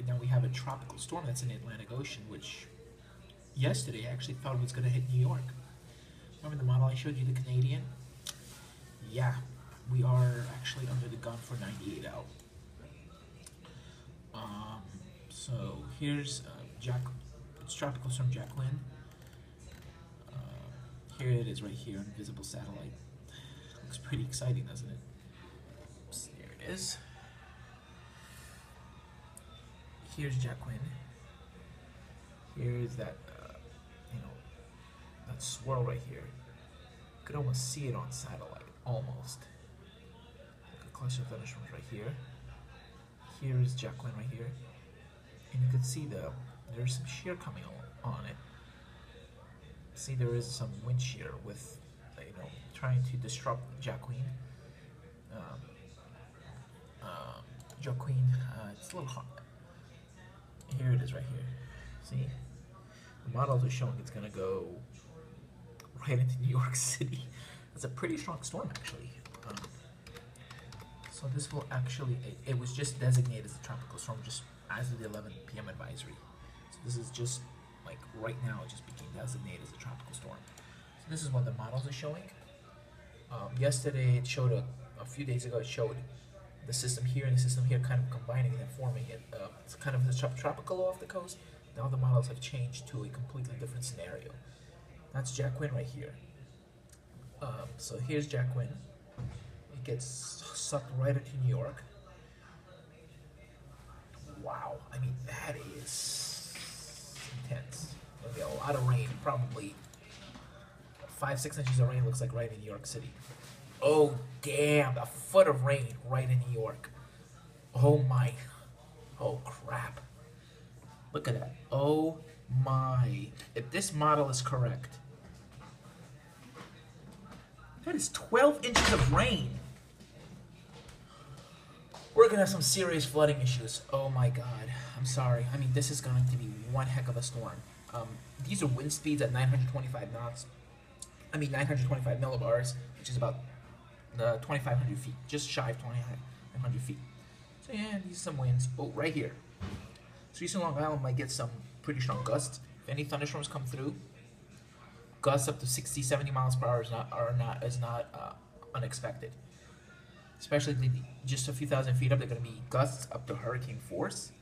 And then we have a tropical storm that's in the Atlantic Ocean, which yesterday I actually thought it was going to hit New York. Remember the model I showed you, the Canadian? Yeah, we are actually under the gun for 98 out. So here's it's Tropical Storm Joaquin. Here it is right here, invisible satellite. Looks pretty exciting, doesn't it? Oops, there it is. Here's Joaquin. Here's that, that swirl right here. You could almost see it on satellite, almost. Like a cluster of thunderstorms right here. Here's Joaquin right here. And you can see there's some shear coming on it. See, there is some wind shear with, trying to disrupt Joaquin. Joaquin, it's a little hot. Here it is right here. See? The models are showing it's going to go right into New York City. It's a pretty strong storm, actually. So this will actually, it was just designated as a tropical storm just as of the 11 p.m. advisory. So this is just, like, right now it just became designated as a tropical storm. So this is what the models are showing. Yesterday it showed, a few days ago it showed the system here and the system here kind of combining and forming it. It's kind of the tropical off the coast. Now the models have changed to a completely different scenario. That's Joaquin right here. So here's Joaquin. It gets sucked right into New York. Wow, I mean, that is intense. There'll be a lot of rain, probably 5-6 inches of rain looks like right in New York City. Oh, damn, a foot of rain right in New York. Oh my, oh crap. Look at that, oh my. If this model is correct, that is 12 inches of rain. We're gonna have some serious flooding issues. Oh my god, I'm sorry. I mean, this is going to be one heck of a storm. These are wind speeds at 925 knots. I mean, 925 millibars, which is about 2,500 feet, just shy of 2,500 feet. So yeah, these are some winds. Oh, right here. So Eastern Long Island might get some pretty strong gusts. If any thunderstorms come through, gusts up to 60, 70 miles per hour is not unexpected. Especially just a few thousand feet up, they're going to be gusts up to hurricane force,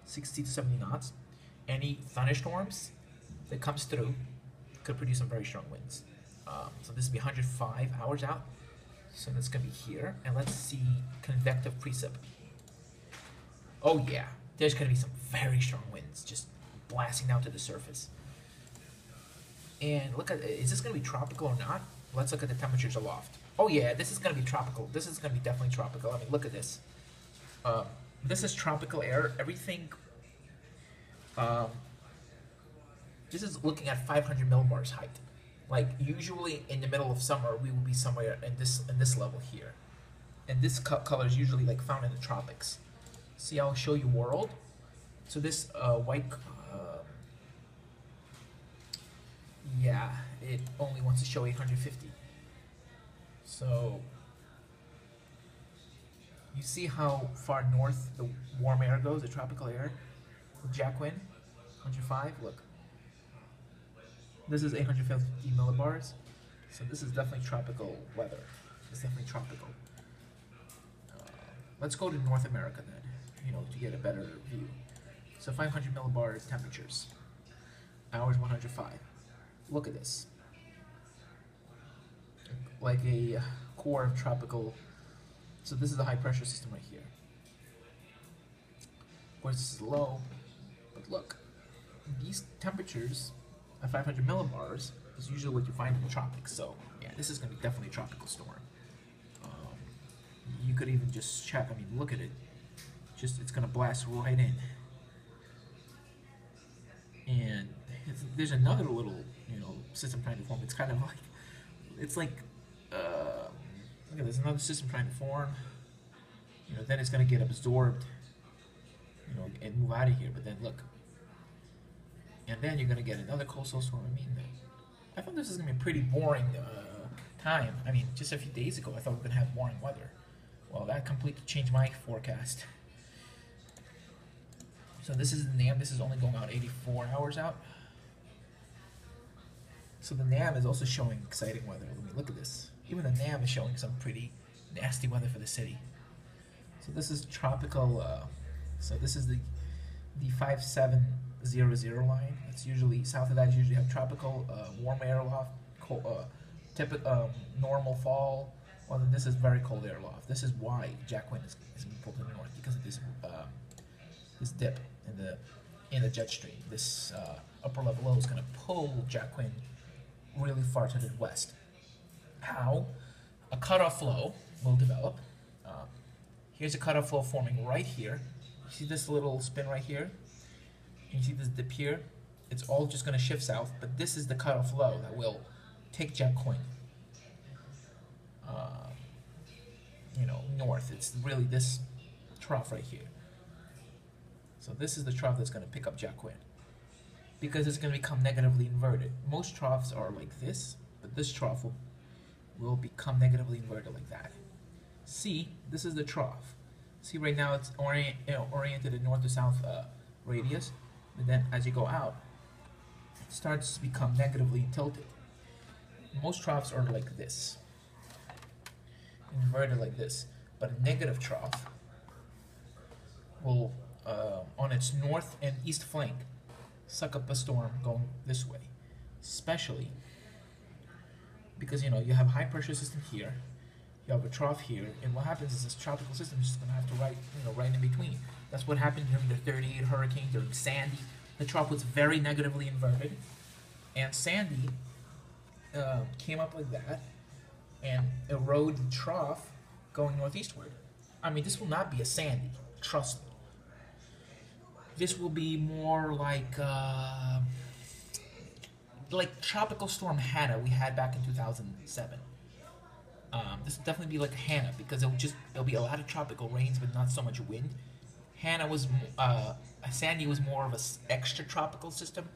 60 to 70 knots. Any thunderstorms that comes through could produce some very strong winds. So this will be 105 hours out. So that's going to be here. And let's see convective precip. Oh yeah, there's going to be some very strong winds just blasting down to the surface. And look at, is this going to be tropical or not? Let's look at the temperatures aloft. Oh yeah, this is going to be tropical. This is going to be definitely tropical. I mean, look at this. This is tropical air. Everything. This is looking at 500 millibars height. Like usually in the middle of summer, we will be somewhere in this level here, and this color is usually like found in the tropics. See, I'll show you world. So this white. Yeah, it only wants to show 850. So you see how far north the warm air goes, the tropical air? With Joaquin, 105, look. This is 850 millibars. So this is definitely tropical weather. It's definitely tropical. Let's go to North America then, to get a better view. So 500 millibars temperatures. Hours 105. Look at this. Like a core of tropical. So this is a high pressure system right here. Of course this is low, but look, these temperatures at 500 millibars is usually what you find in the tropics. So yeah, this is going to be definitely a tropical storm. You could even just check. I mean, look at it. It's going to blast right in. And there's another little system trying to form. It's kind of like look at this, another system trying to form. Then it's going to get absorbed, and move out of here. But then look, and then you're going to get another coastal storm. I mean, I thought this was going to be a pretty boring time. I mean, just a few days ago, I thought we were going to have boring weather. Well, that completely changed my forecast. So this is the NAM. This is only going out 84 hours out. So the NAM is also showing exciting weather. Let me look at this. Even the NAM is showing some pretty nasty weather for the city. So this is tropical. So this is the 5700 line. It's usually south of that. You usually have tropical, warm air loft, normal fall. Well, then this is very cold air loft. This is why Joaquin is being pulled to the north, because of this dip in the jet stream. This upper level low is going to pull Joaquin really far to the west. How? A cutoff flow will develop. Here's a cutoff flow forming right here. You see this little spin right here? You see this dip here? It's all just going to shift south, but this is the cutoff flow that will take Joaquin, north. It's really this trough right here. So this is the trough that's going to pick up Joaquin, because it's going to become negatively inverted. Most troughs are like this, but this trough will become negatively inverted like that. See, this is the trough. See, right now it's oriented in north to south radius, but then as you go out, it starts to become negatively tilted. Most troughs are like this, inverted like this, but a negative trough will, on its north and east flank, suck up a storm going this way, especially because you have a high pressure system here, you have a trough here, and what happens is this tropical system is just going to have to right in between. That's what happened during the 38 hurricane, during Sandy. The trough was very negatively inverted, and Sandy came up like that and eroded the trough going northeastward. I mean, this will not be a Sandy, trust me. This will be more like Tropical Storm Hannah we had back in 2007. This will definitely be like Hannah, because it'll be a lot of tropical rains but not so much wind. Hannah was Sandy was more of a extra tropical system,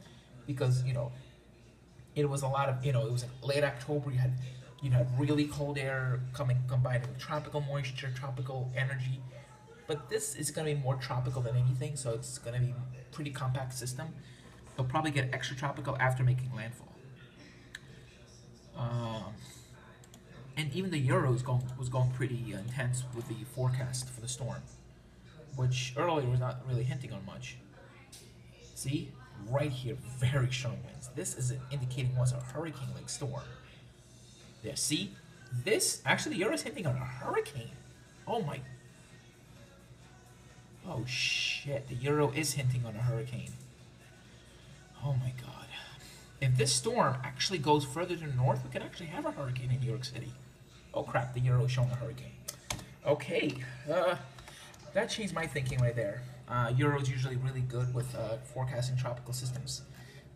because it was a lot of it was in late October. You had really cold air combined with tropical moisture, tropical energy. But this is going to be more tropical than anything, so it's going to be a pretty compact system. It'll probably get extra tropical after making landfall. And even the Euro was going pretty intense with the forecast for the storm, which earlier was not really hinting on much. See? Right here, very strong winds. This is indicating what's a hurricane-like storm. There, see? This, actually, the Euro is hinting on a hurricane. Oh my... Oh shit, the Euro is hinting on a hurricane. Oh my god. If this storm actually goes further to the north, we could actually have a hurricane in New York City. Oh crap, the Euro is showing a hurricane. Okay, that changed my thinking right there. Euro is usually really good with forecasting tropical systems.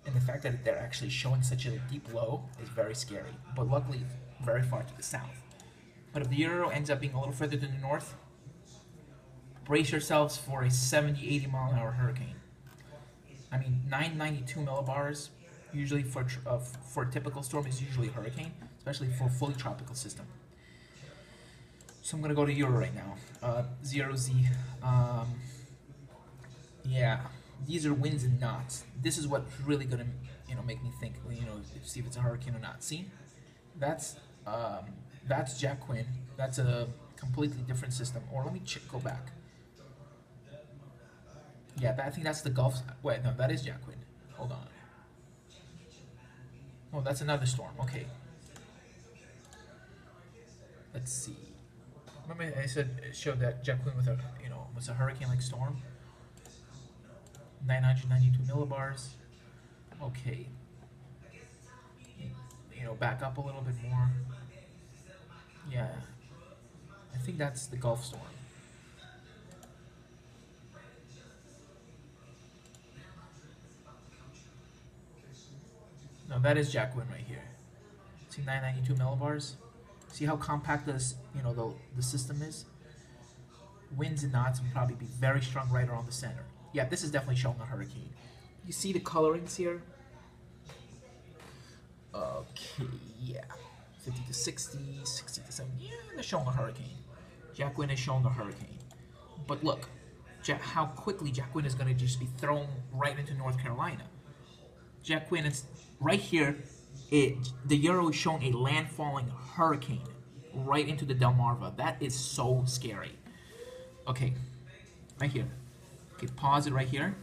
And the fact that they're actually showing such a deep low is very scary. But luckily, very far to the south. But if the Euro ends up being a little further to the north, brace yourselves for a 70-80 mile an hour hurricane. I mean, 992 millibars, usually for a typical storm, is usually a hurricane, especially for a fully tropical system. So I'm going to go to Euro right now. 0Z. Yeah, these are winds and knots. This is what's really going to make me think, see if it's a hurricane or not. See? That's Joaquin. That's a completely different system. Or let me go back. Yeah, I think that's the Gulf. Wait, no, that is Joaquin. Hold on. Oh, that's another storm. Okay. Let's see. Remember I showed that Joaquin with was a hurricane-like storm. 992 millibars. Okay. Back up a little bit more. Yeah. I think that's the Gulf storm. No, that is Joaquin right here. See 992 millibars? See how compact this, the system is? Winds and knots will probably be very strong right around the center. Yeah, this is definitely showing a hurricane. You see the colorings here? Okay, yeah. 50 to 60, 60 to 70. Yeah, they're showing a hurricane. Joaquin is showing a hurricane. But look, how quickly Joaquin is going to just be thrown right into North Carolina. Joaquin is right here. The Euro is showing a landfalling hurricane right into the Delmarva. That is so scary. Okay, right here. Okay, pause it right here.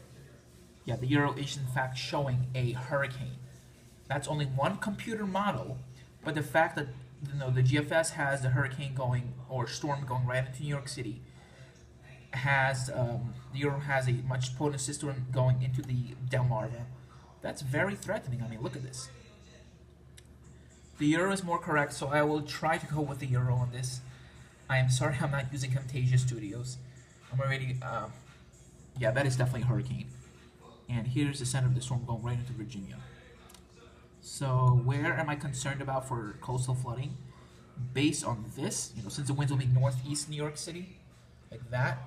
Yeah, the Euro is in fact showing a hurricane. That's only one computer model, but the fact that the GFS has the hurricane going or storm going right into New York City has the Euro has a much potent storm going into the Delmarva. That's very threatening. I mean, look at this. The Euro is more correct, so I will try to go with the Euro on this. I am sorry I'm not using Camtasia Studios. I'm already, yeah, that is definitely a hurricane. And here's the center of the storm going right into Virginia. So where am I concerned about for coastal flooding? Based on this, since the winds will be northeast New York City, like that,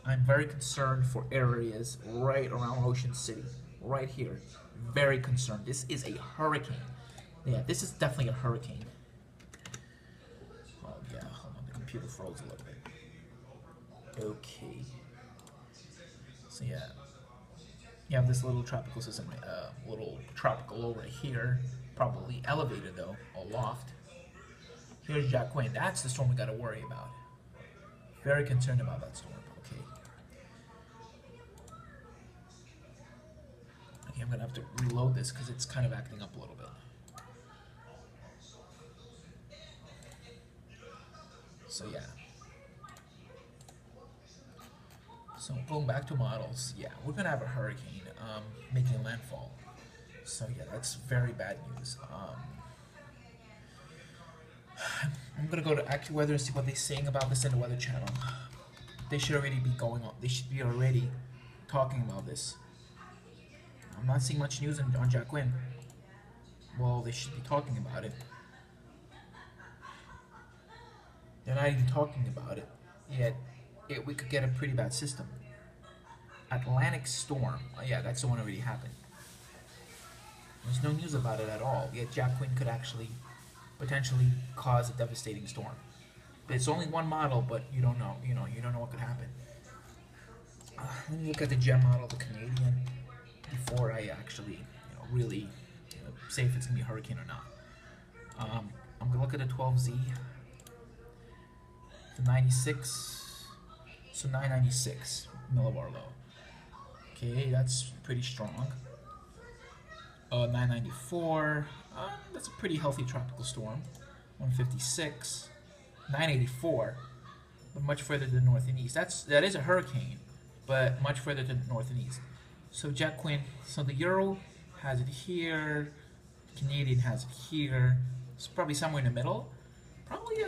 I'm very concerned for areas right around Ocean City, right here. Very concerned. This is a hurricane. Yeah, this is definitely a hurricane. Oh yeah, hold on, the computer froze a little bit. Okay. So yeah, you have this little tropical system, little tropical low right here, probably elevated though, aloft. Here's Joaquin. That's the storm we got to worry about. Very concerned about that storm. Okay. Okay, I'm gonna have to reload this because it's kind of acting up a little bit. So yeah. So going back to models, yeah, we're gonna have a hurricane making landfall. So yeah, that's very bad news. I'm gonna go to AccuWeather and see what they're saying about this in the Weather Channel. They should already be going on. They should be already talking about this. I'm not seeing much news on Joaquin. Well, they should be talking about it. They're not even talking about it, yet we could get a pretty bad system. Atlantic storm. Oh, yeah, that's the one already happened. There's no news about it at all, yet Joaquin could actually potentially cause a devastating storm. It's only one model, but you don't know. You don't know what could happen. Let me look at the GEM model, the Canadian, before I actually, really say if it's gonna be a hurricane or not. I'm gonna look at the 12Z. The 96, so 996 millibar low. Okay, that's pretty strong. 994, that's a pretty healthy tropical storm. 156, 984, but much further to the north and east. That is a hurricane, but much further to the north and east. So Joaquin, so the Euro has it here, the Canadian has it here. It's probably somewhere in the middle. Probably